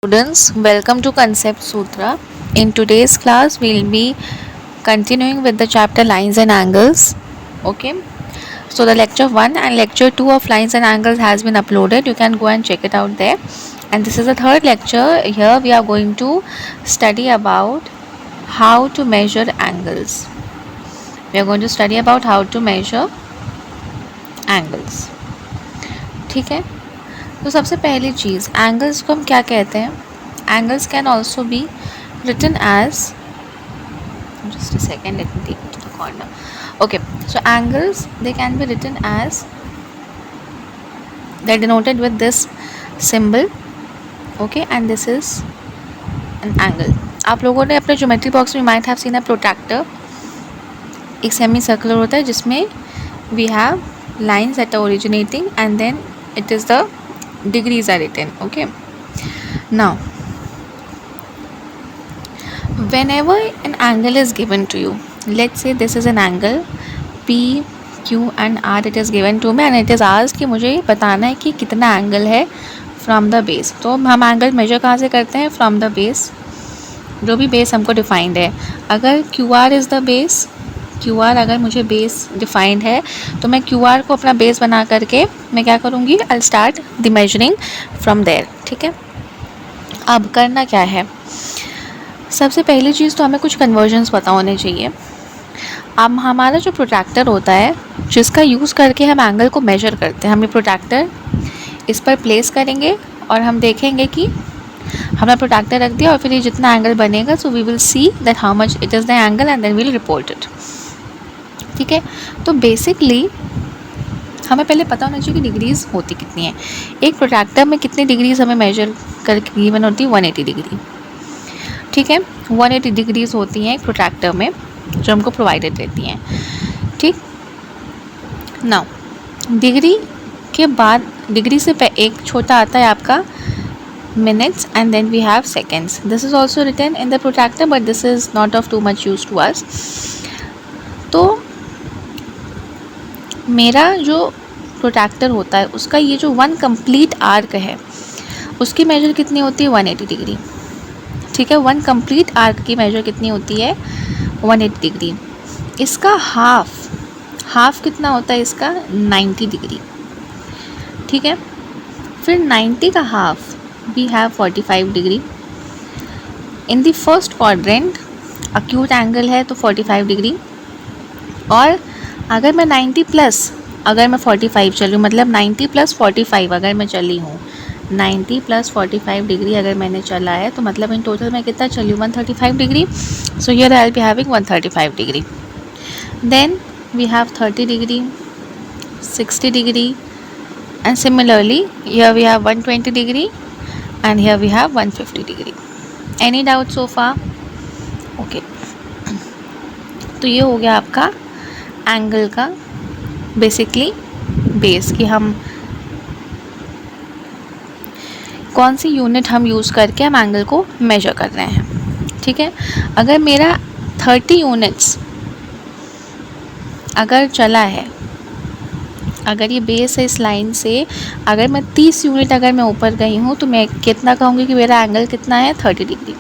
Students, welcome to Concept Sutra. In today's class, we'll be continuing with the chapter Lines and Angles. Okay, so the lecture 1 and lecture 2 of Lines and Angles has been uploaded. You can go and check it out there. And this is the third lecture. Here we are going to study about how to measure angles. We are going to study about how to measure angles. ठीक है, तो सबसे पहली चीज़, angles को हम क्या कहते हैं? Angles can also be written as, just a second, let me take it to the corner. Okay, so angles, they can be written as, they're denoted with this symbol. Okay, and this is an angle. आप लोगों ने अपने geometry box में might have seen a protractor. एक semi circular होता है जिसमें we have lines that are originating and then it is the degrees are written. Okay, now whenever an angle is given to you, let's say this is an angle P, Q and R, it is given to me and it is asked कि मुझे बताना है कि कितना angle है from the base. तो हम angle measure कहाँ से करते हैं? फ्रॉम द बेस, जो भी बेस हमको डिफाइंड है. अगर Q R is the base, Q R अगर मुझे बेस डिफाइंड है तो मैं क्यू आर को अपना बेस बना करके मैं क्या करूँगी? I start the measuring from there. ठीक है, अब करना क्या है? सबसे पहली चीज़ तो हमें कुछ कन्वर्जन्स पता होने चाहिए. अब हमारा जो प्रोट्रैक्टर होता है जिसका यूज़ करके हम एंगल को मेजर करते हैं, हम ये प्रोट्रैक्टर इस पर प्लेस करेंगे और हम देखेंगे कि हमने प्रोट्रैक्टर रख दिया और फिर ये जितना एंगल बनेगा, so we will see that how much it is the angle and then we will report it. ठीक है, तो बेसिकली हमें पहले पता होना चाहिए कि डिग्रीज़ होती कितनी है. एक प्रोट्रैक्टर में कितनी डिग्रीज़ हमें मेजर करके गिवन होती है? 180 डिग्री. ठीक है, 180 डिग्रीज़ होती हैं एक प्रोट्रैक्टर में जो हमको प्रोवाइडेड रहती हैं. ठीक, नाउ डिग्री के बाद डिग्री से एक छोटा आता है आपका minutes and then we have seconds. This is also written in the protractor but this is not of too much use to us. तो मेरा जो प्रोट्रैक्टर होता है उसका ये जो वन कंप्लीट आर्क है उसकी मेजर कितनी होती है? 180 डिग्री. ठीक है, वन कंप्लीट आर्क की मेजर कितनी होती है? 180 डिग्री. इसका हाफ कितना होता है? इसका 90 डिग्री. ठीक है, फिर 90 का half we have 45 degree. In the first quadrant acute angle है तो 45 डिग्री. और अगर मैं 90 प्लस, अगर मैं 45 चलूँ, मतलब 90 प्लस 45 अगर मैं चली हूँ, 90 प्लस 45 डिग्री अगर मैंने चला है तो मतलब इन टोटल मैं कितना चली हूँ? 135 degree. So here I will be having 135 degree. Then we have 30 degree, 60 degree and similarly here we have 120 degree and here we have 150 degree. Any doubt so far? Okay, तो ये हो गया आपका angle का बेसिकली बेस कि हम कौन सी unit हम यूज़ करके हम एंगल को मेजर कर रहे हैं. ठीक है, अगर मेरा 30 यूनिट्स अगर चला है, अगर ये बेस है इस लाइन से, अगर मैं 30 यूनिट अगर मैं ऊपर गई हूँ तो मैं कितना कहूँगी कि मेरा एंगल कितना है? 30 डिग्री.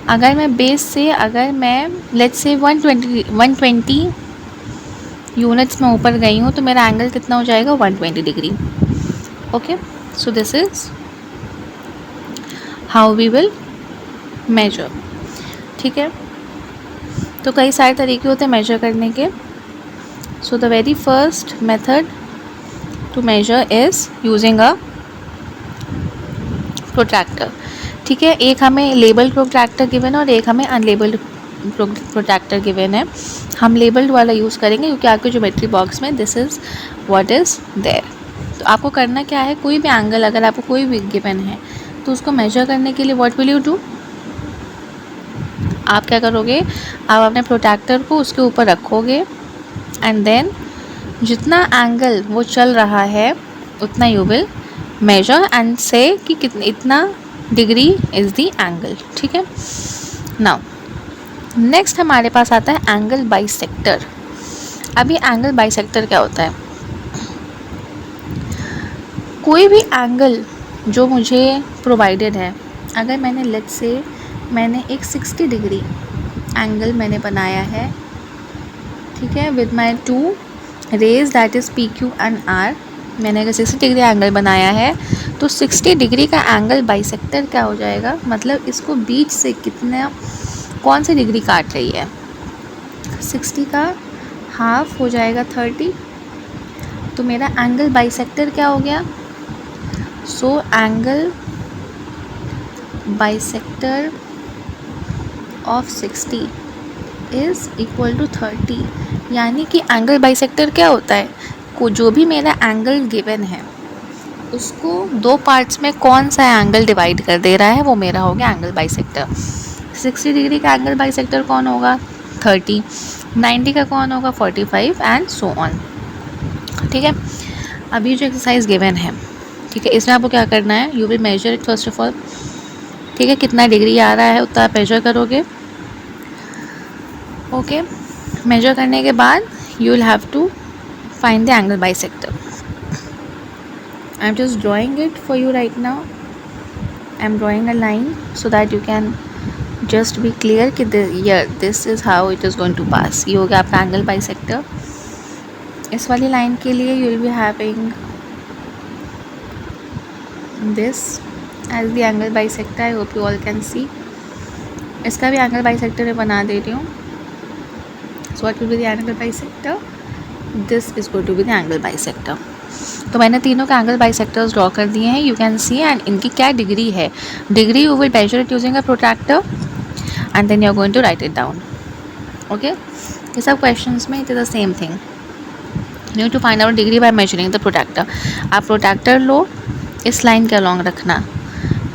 अगर मैं बेस से, अगर मैं लेट्स से 120 यूनिट्स में ऊपर गई हूँ तो मेरा एंगल कितना हो जाएगा? 120 degree. Okay, so this is how we will measure. ठीक है, तो कई सारे तरीके होते हैं मेजर करने के. So the very first method to measure is using a protractor. ठीक है, एक हमें लेबल्ड प्रोट्रैक्टर गिवन है और एक हमें अनलेबल्ड प्रोट्रैक्टर गिवन है. हम लेबल्ड वाला यूज़ करेंगे क्योंकि आपके ज्योमेट्री बॉक्स में this is what is there. तो आपको करना क्या है? कोई भी एंगल अगर आपको कोई भी गिवन है तो उसको मेजर करने के लिए व्हाट विल यू डू? आप क्या करोगे? आप अपने प्रोट्रैक्टर को उसके ऊपर रखोगे एंड देन जितना एंगल वो चल रहा है उतना यू विल मेजर एंड से कि कितना, इतना डिग्री इज़ द एंगल. ठीक है, नाउ नेक्स्ट हमारे पास आता है एंगल बाइसेक्टर. अभी एंगल बाइसेक्टर क्या होता है? कोई भी एंगल जो मुझे प्रोवाइडेड है अगर मैंने लेट्स से मैंने एक 60 डिग्री एंगल मैंने बनाया है, ठीक है, with my two rays that is P Q and R, मैंने अगर 60 डिग्री एंगल बनाया है तो 60 डिग्री का एंगल बाइसेक्टर क्या हो जाएगा, मतलब इसको बीच से कितना कौन सी डिग्री काट रही है, 60 का हाफ हो जाएगा 30, तो मेरा एंगल बाइसेक्टर क्या हो गया, so angle bisector of 60 is equal to 30, यानी कि एंगल बाइसेक्टर क्या होता है, को जो भी मेरा एंगल गिवन है उसको दो पार्ट्स में कौन सा एंगल डिवाइड कर दे रहा है, वो मेरा हो गया एंगल बाइसेक्टर। 60 डिग्री का एंगल बाइसेक्टर कौन होगा, 30, 90 का कौन होगा, 45 एंड सो ऑन। ठीक है, अभी जो एक्सरसाइज गिवन है, ठीक है, इसमें आपको क्या करना है, you will measure it first of all, ठीक है, कितना डिग्री आ रहा है उतना आप मेजर करोगे। ओके, मेजर करने के बाद you will have to find the angle bisector. I am just drawing it for you right now, I am drawing a line so that you can just be clear कि this is how it is going to pass. ये हो गया आपका angle bisector. इस वाली line के लिए you will be having this as the angle bisector. I hope you all can see. इसका भी एंगल बाइसेक्टर मैं बना दे रही हूँ। So what will be the angle bisector, this is going to be the angle bisector. तो मैंने तीनों के एंगल बाइसेक्टर्स ड्रॉ कर दिए हैं, यू कैन सी, एंड इनकी क्या डिग्री है, degree you will measure it using a protractor and then you are going to write it down. Okay, ये सब क्वेश्चंस में it is the same thing, you need to find out degree by measuring the protractor. आप protractor लो, इस line के along रखना,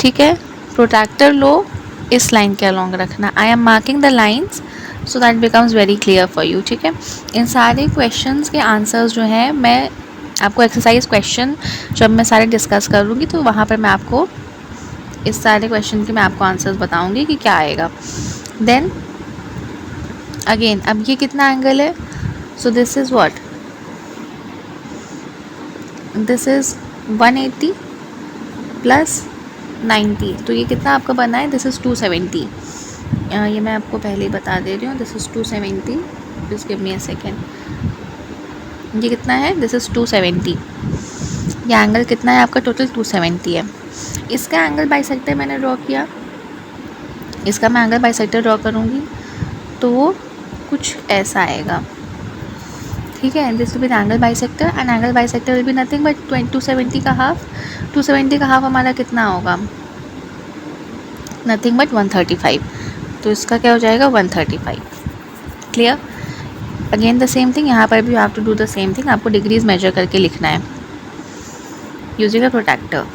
ठीक है, प्रोट्रैक्टर लो, इस लाइन के अलॉन्ग रखना। I am marking the lines so that becomes very clear for you. ठीक है, इन सारे क्वेश्चंस के आंसर्स जो हैं मैं आपको एक्सरसाइज क्वेश्चन जब मैं सारे डिस्कस करूँगी तो वहाँ पर मैं आपको इस सारे क्वेश्चन के मैं आपको आंसर्स बताऊँगी कि क्या आएगा। देन अगेन अब ये कितना एंगल है, सो this is what, this is 180 plus 90, तो ये कितना आपका बना है, दिस इज़ 270। ये मैं आपको पहले ही बता दे रही हूँ, this is 270, just give me a second. ये कितना है, दिस इज़ 270। ये एंगल कितना है आपका, टोटल 270 है। इसका एंगल बाइसेक्टर मैंने ड्रॉ किया, इसका मैं एंगल बाइसेक्टर ड्रॉ करूँगी तो वो कुछ ऐसा आएगा। ठीक है, this will be the angle bisector and angle bisector will be nothing but 270 का हाफ। 270 का हाफ हमारा कितना होगा, नथिंग बट 135, तो इसका क्या हो जाएगा 135। Clear, again the same thing, यहाँ पर भी you have to do the same thing, आपको डिग्रीज मेजर करके लिखना है using a protractor.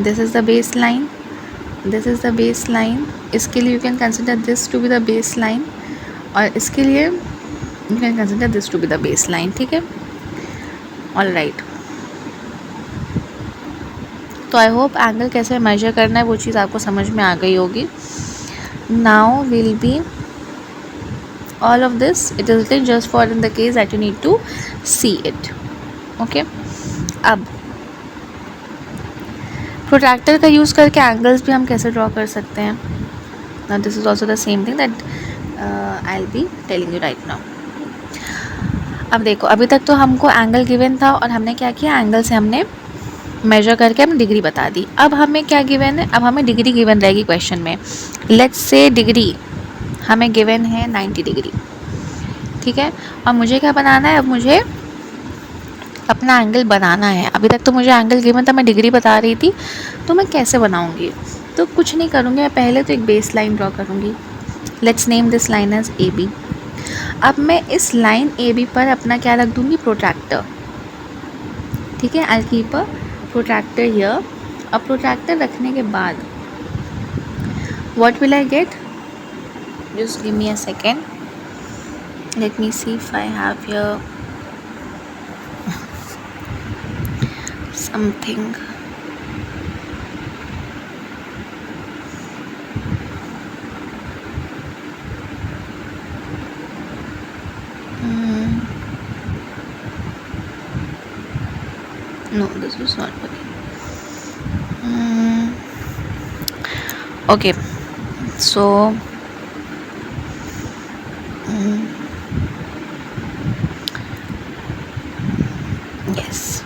This is the base line, this is the base line, इसके लिए you can consider this to be the base line और इसके लिए you can consider this to be the base line. ठीक है, all right. तो I hope angle कैसे major करना है वो चीज़ आपको समझ में आ गई होगी। Now will be all of this, it is written just for in the case that you need to see it. okay, अब प्रोट्रैक्टर का यूज़ करके एंगल्स भी हम कैसे ड्रॉ कर सकते हैं, now this is also the same thing that I'll be telling you right now. अब देखो, अभी तक तो हमको एंगल गिवन था और हमने क्या किया, एंगल से हमने मेजर करके हमने डिग्री बता दी। अब हमें क्या गिवन है, अब हमें डिग्री गिवन रहेगी क्वेश्चन में। लेट्स से डिग्री हमें गिवन है 90 डिग्री, ठीक है, और मुझे क्या बनाना है, अब मुझे अपना एंगल बनाना है। अभी तक तो मुझे एंगल गिवन था, मैं डिग्री बता रही थी, तो मैं कैसे बनाऊंगी, तो कुछ नहीं करूँगी, मैं पहले तो एक बेस लाइन ड्रॉ करूँगी। Let's name this line as A B. अब मैं इस लाइन ए बी पर अपना क्या रख दूँगी, प्रोट्रैक्टर। ठीक है, I keep a protractor here. अब प्रोट्रैक्टर रखने के बाद what will I get, just give me a second, let me see if I have here something. No, this is not working. Okay, so yes.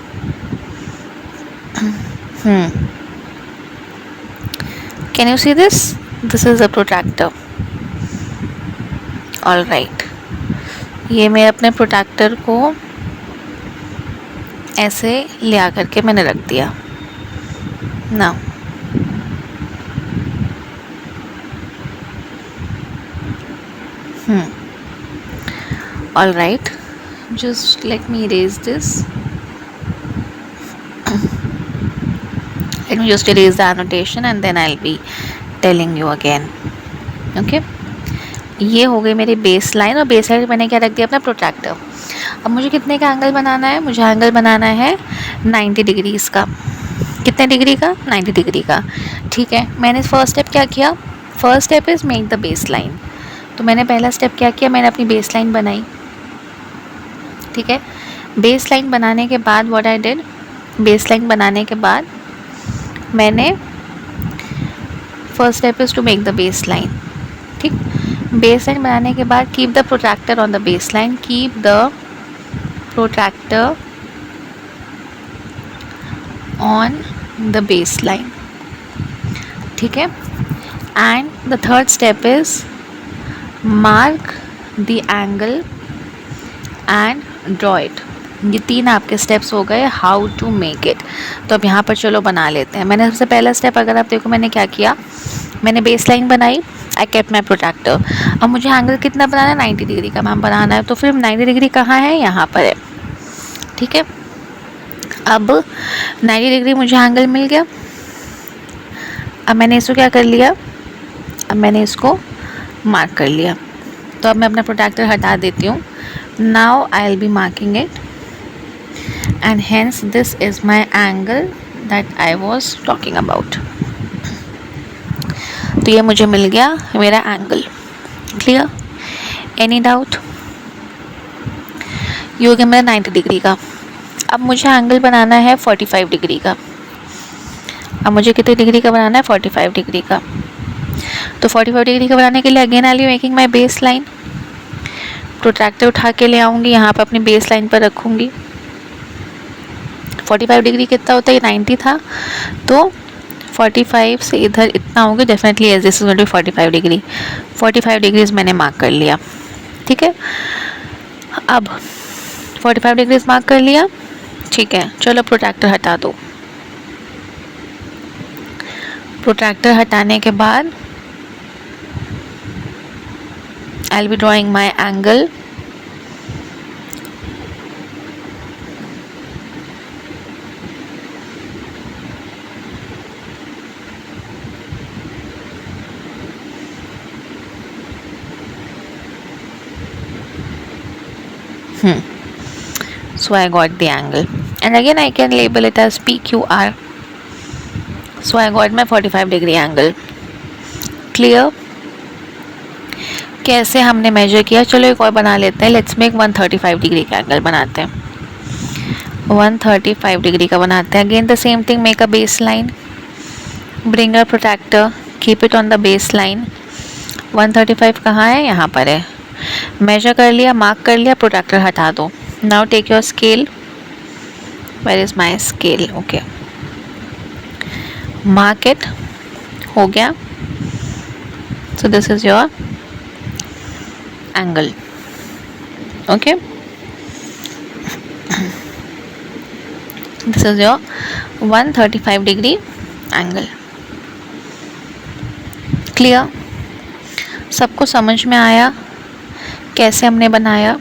Can you see this? This is a protractor. All right. ये मैं अपने protractor को ऐसे ले आकर के मैंने रख दिया ना. All right, just let me erase this. Let me just erase the annotation and then I'll be telling you again. Okay, ये हो गई मेरी बेस लाइन, और बेस लाइन मैंने क्या रख दिया, अपना प्रोट्रैक्टर. अब मुझे कितने का एंगल बनाना है, मुझे एंगल बनाना है 90 डिग्रीज़ का. कितने डिग्री का, 90 डिग्री का. ठीक है, मैंने फर्स्ट स्टेप क्या किया, first step is make the base line. तो मैंने पहला स्टेप क्या किया, मैंने अपनी बेस लाइन बनाई. ठीक है, बेस लाइन बनाने के बाद what I did, base line बनाने के बाद मैंने first step is to make the base line. ठीक, बेस लाइन बनाने के बाद keep the protractor on the base line, keep the protractor on the base line. ठीक है, and the third step is mark the angle and draw it. ये 3 आपके steps हो गए हाउ टू मेक इट. तो अब यहाँ पर चलो बना लेते हैं. मैंने सबसे पहला स्टेप अगर आप देखो मैंने क्या किया, मैंने बेस लाइन बनाई, आई केप्ट माई प्रोट्रैक्टर. अब मुझे एंगल कितना बनाना है, 90 डिग्री का मैम बनाना है. तो फिर 90 डिग्री कहाँ है, यहाँ पर है. ठीक है, अब 90 डिग्री मुझे एंगल मिल गया. अब मैंने इसको क्या कर लिया, अब मैंने इसको मार्क कर लिया. तो अब मैं अपना प्रोट्रैक्टर हटा देती हूँ. Now I'll be marking it and hence this is my angle that I was talking about. तो ये मुझे मिल गया मेरा एंगल. Clear, any doubt? ये हो गया मेरा 90 डिग्री का. अब मुझे एंगल बनाना है 45 डिग्री का. अब मुझे कितने डिग्री का बनाना है, 45 डिग्री का. तो 45 डिग्री का बनाने के लिए again I will be making my base line. Protractor उठा के ले आऊँगी, यहाँ पर अपनी बेस लाइन पर रखूँगी. 45 डिग्री कितना होता है, 90 था, तो 45 से इधर इतना होगा definitely. As this is going to 45 degree. 45 degrees मैंने मार्क कर लिया. ठीक है, अब 45 डिग्रीज मार्क कर लिया. ठीक है, चलो प्रोट्रैक्टर हटा दो. प्रोट्रैक्टर हटाने के बाद I'll be drawing my angle. So I got the angle and again I can label it as PQR. So I got my 45 degree angle. Clear? कैसे हमने मेजर किया, चलो एक और बना लेते हैं. लेट्स मेक 135 डिग्री का एंगल बनाते हैं. 135 डिग्री का बनाते हैं. Again the same thing, make a base line, bring a protractor, keep it on the base line. 135 कहाँ है, यहाँ पर है. मेजर कर लिया, मार्क कर लिया, प्रोट्रैक्टर हटा दो. Now take your scale. Where is my scale? Okay, mark it. हो गया. So this is your angle. Okay, this is your 135 degree angle. Clear? सबको समझ में आया कैसे हमने बनाया?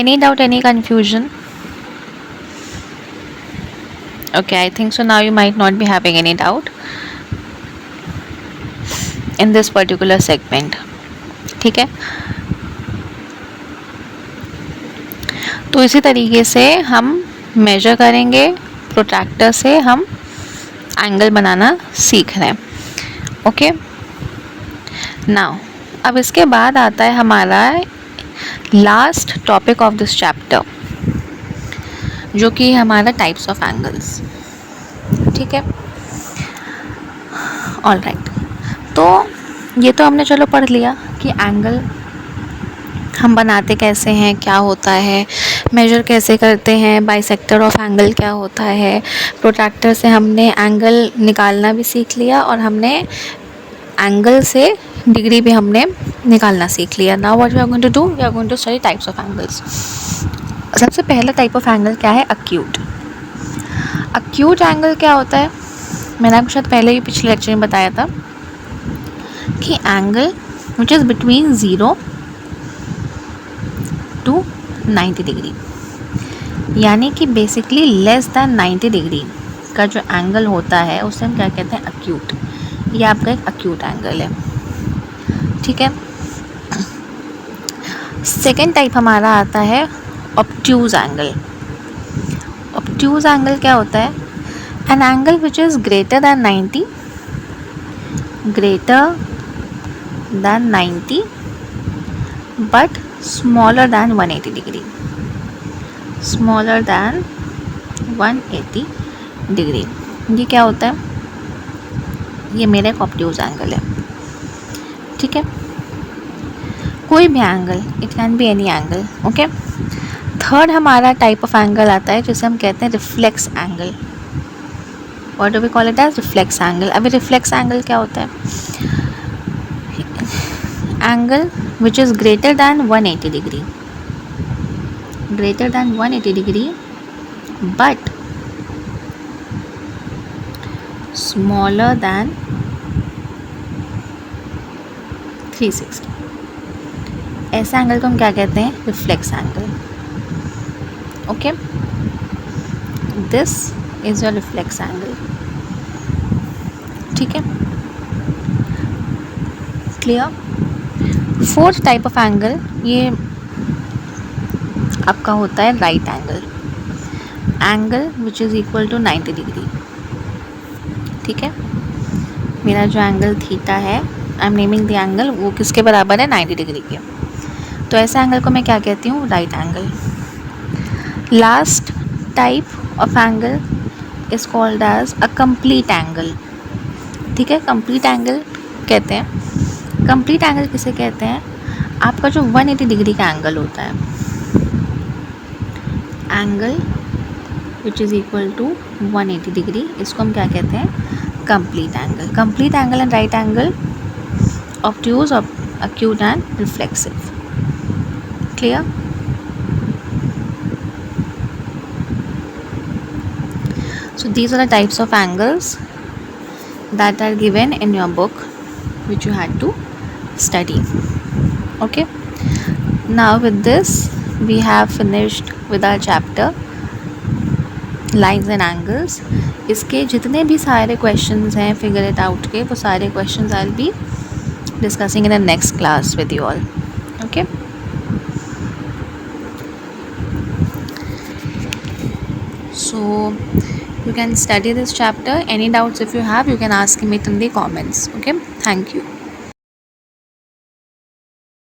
Any doubt, any confusion? Okay, I think so now you might not be having any doubt in this particular segment. ठीक है, तो इसी तरीके से हम मेजर करेंगे, प्रोट्रैक्टर से हम एंगल बनाना सीख रहे हैं. ओके, नाउ अब इसके बाद आता है हमारा last topic of this chapter, जो कि हमारा टाइप्स ऑफ एंगल्स. ठीक है, ऑल राइट. तो ये तो हमने चलो पढ़ लिया कि एंगल हम बनाते कैसे हैं, क्या होता है, मेजर कैसे करते हैं, बाइसेक्टर ऑफ एंगल क्या होता है। प्रोट्रैक्टर से हमने एंगल निकालना भी सीख लिया और हमने एंगल से डिग्री भी हमने निकालना सीख लिया। Now what we are going to do, we are going to study types of angles. सबसे पहला टाइप ऑफ एंगल क्या है, अक्यूट। अक्यूट एंगल क्या होता है, मैंने आपको शायद पहले ही पिछले लेक्चर में बताया था कि angle which is between 0 to 90 degree, यानी कि बेसिकली लेस दैन 90 डिग्री का जो एंगल होता है उसे हम क्या कहते हैं, अक्यूट। ये आपका एक अक्यूट एंगल है, ठीक है। सेकेंड टाइप हमारा आता है ऑब्ट्यूज एंगल। ऑब्ट्यूज एंगल क्या होता है, an angle which is greater then 90, greater than 90 but smaller then 180 degree, smaller than 180 degree. ये क्या होता है, ये मेरा एक ऑब्ट्यूज एंगल है, ठीक है। कोई भी angle, it can be any angle, okay. Third हमारा टाइप ऑफ एंगल आता है जिसे हम कहते हैं reflex angle. What do we call it as, reflex angle. अभी रिफ्लेक्स एंगल क्या होता है, angle which is greater than 180 degree, greater than 180 degree but smaller than 360। ऐसे एंगल को हम क्या कहते हैं, reflex angle, okay. This is your reflex angle, ठीक है, clear. Fourth type of angle ये आपका होता है right angle, angle which is equal to 90 degree, ठीक है। मेरा जो एंगल थीटा है, I am naming the angle, वो किसके बराबर है, 90 डिग्री के। तो ऐसे एंगल को मैं क्या कहती हूँ, right angle. Last type of angle is called as a complete angle, ठीक है। कंप्लीट एंगल कहते हैं, कंप्लीट एंगल किसे कहते हैं, आपका जो 180 डिग्री का एंगल होता है, angle which is equal to 180 degree, इसको हम क्या कहते हैं, complete angle. Complete angle and right angle, obtuse, acute and reflexive, clear। So these are the types of angles that are given in your book which you had to study, okay। Now with this we have finished with our chapter lines and angles। इसके जितने भी सारे questions हैं figure it out के, वो सारे questions I'll be discussing in the next class with you all, okay। So you can study this chapter. Any doubts if you have, you can ask me in the comments, okay। Thank you.